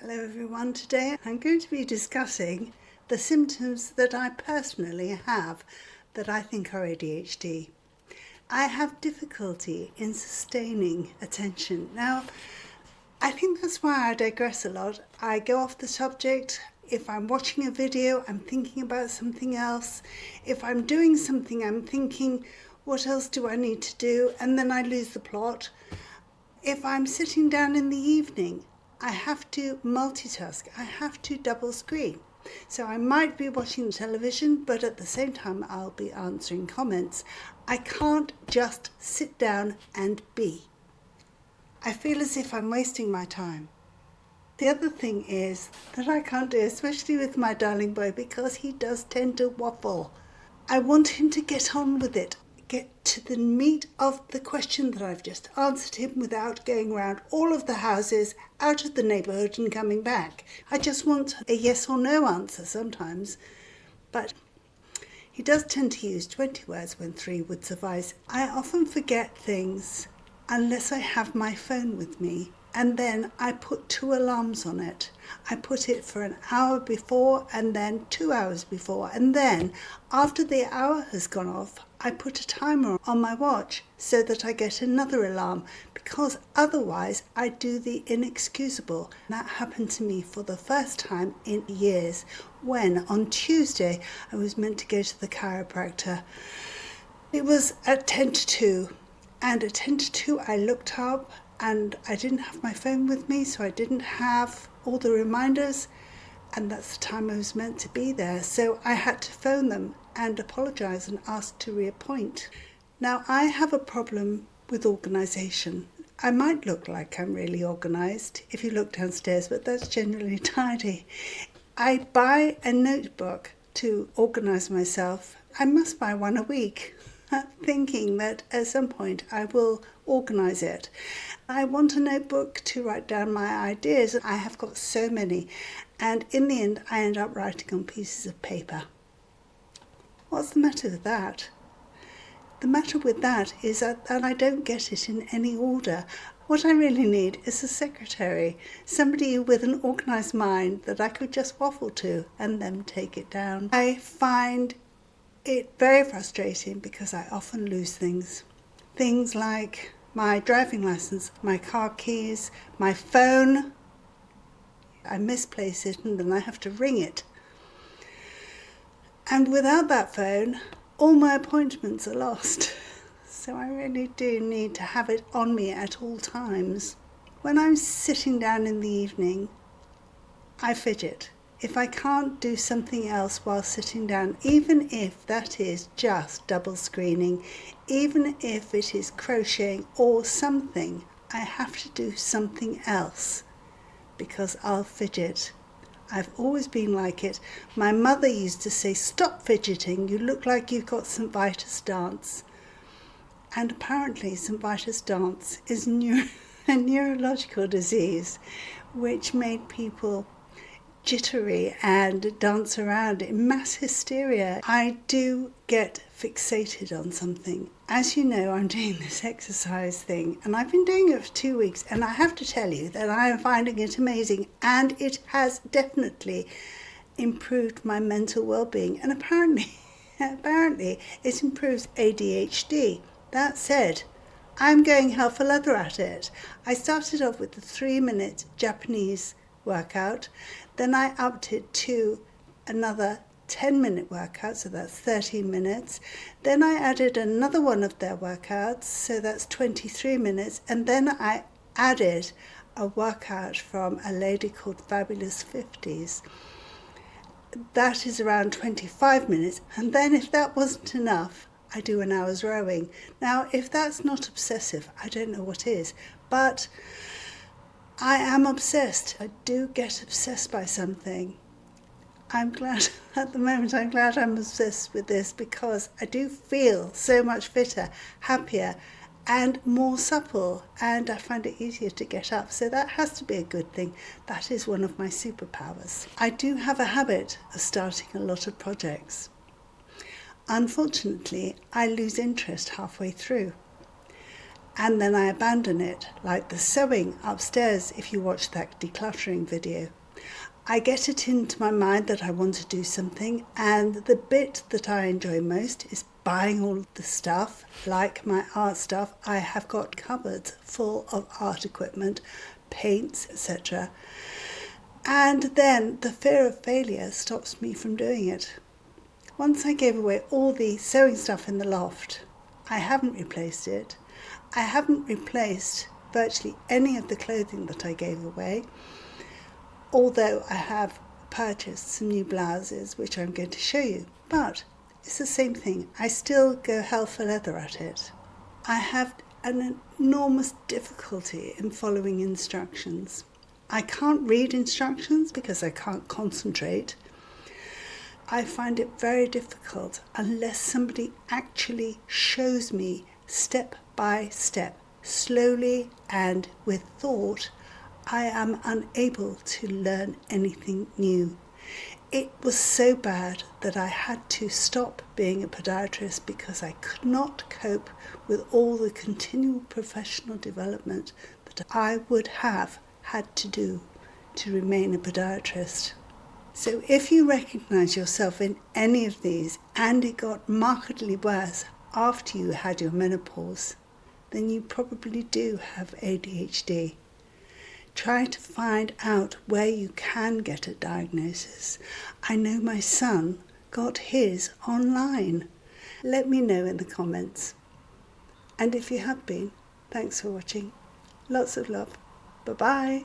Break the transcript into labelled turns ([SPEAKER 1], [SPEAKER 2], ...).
[SPEAKER 1] Hello everyone, today I'm going to be discussing the symptoms that I personally have that I think are ADHD. I have difficulty in sustaining attention. Now, I think that's why I digress a lot. I go off the subject. If I'm watching a video, I'm thinking about something else. If I'm doing something, I'm thinking, what else do I need to do? And then I lose the plot. If I'm sitting down in the evening, I have to multitask. I have to double screen. So I might be watching television, but at the same time I'll be answering comments. I can't just sit down and be. I feel as if I'm wasting my time. The other thing is that I can't do, especially with my darling boy, because he does tend to waffle. I want him to get on with it. Get to the meat of the question that I've just answered him without going around all of the houses, out of the neighbourhood and coming back. I just want a yes or no answer sometimes. But he does tend to use 20 words when 3 would suffice. I often forget things unless I have my phone with me. And then I put 2 alarms on it. I put it for an hour before and then 2 hours before. And then after the hour has gone off, I put a timer on my watch so that I get another alarm, because otherwise I do the inexcusable. That happened to me for the first time in years when on Tuesday I was meant to go to the chiropractor. It was at 10 to 2, and at 10 to 2 I looked up and I didn't have my phone with me, so I didn't have all the reminders, and that's the time I was meant to be there. So I had to phone them and apologise and ask to reappoint. Now, I have a problem with organisation. I might look like I'm really organised if you look downstairs, but that's generally tidy. I buy a notebook to organise myself. I must buy one a week, thinking that at some point I will organise it. I want a notebook to write down my ideas. I have got so many, and in the end I end up writing on pieces of paper. What's the matter with that? The matter with that is that I don't get it in any order. What I really need is a secretary, somebody with an organised mind that I could just waffle to and then take it down. I find it very frustrating because I often lose things. Things like my driving license, my car keys, my phone. I misplace it and then I have to ring it. And without that phone, all my appointments are lost. So I really do need to have it on me at all times. When I'm sitting down in the evening, I fidget. If I can't do something else while sitting down, even if that is just double screening, even if it is crocheting or something, I have to do something else because I'll fidget. I've always been like it. My mother used to say, "Stop fidgeting, you look like you've got St. Vitus dance." And apparently St. Vitus dance is a neurological disease which made people jittery and dance around in mass hysteria. I do get fixated on something. As you know, I'm doing this exercise thing and I've been doing it for 2 weeks, and I have to tell you that I am finding it amazing, and it has definitely improved my mental well-being, and apparently it improves ADHD. That said, I'm going hell for leather at it. I started off with the 3-minute Japanese workout, then I upped it to another 10-minute workout, so that's 13 minutes. Then I added another one of their workouts, so that's 23 minutes. And then I added a workout from a lady called Fabulous 50s. That is around 25 minutes. And then if that wasn't enough, I do an hour's rowing. Now, if that's not obsessive, I don't know what is. But I am obsessed. I do get obsessed by something. I'm glad, at the moment, I'm obsessed with this because I do feel so much fitter, happier, and more supple, and I find it easier to get up. So that has to be a good thing. That is one of my superpowers. I do have a habit of starting a lot of projects. Unfortunately, I lose interest halfway through. and then I abandon it, like the sewing upstairs if you watch that decluttering video. I get it into my mind that I want to do something, and the bit that I enjoy most is buying all the stuff, like my art stuff. I have got cupboards full of art equipment, paints, etc. And then the fear of failure stops me from doing it. Once I gave away all the sewing stuff in the loft, I haven't replaced it. I haven't replaced virtually any of the clothing that I gave away, although I have purchased some new blouses, which I'm going to show you. But it's the same thing. I still go hell for leather at it. I have an enormous difficulty in following instructions. I can't read instructions because I can't concentrate. I find it very difficult unless somebody actually shows me step by step, slowly and with thought. I am unable to learn anything new. It was so bad that I had to stop being a podiatrist because I could not cope with all the continual professional development that I would have had to do to remain a podiatrist. So if you recognise yourself in any of these and it got markedly worse after you had your menopause, then you probably do have ADHD. Try to find out where you can get a diagnosis. I know my son got his online. Let me know in the comments. And if you have been, thanks for watching. Lots of love. Bye-bye.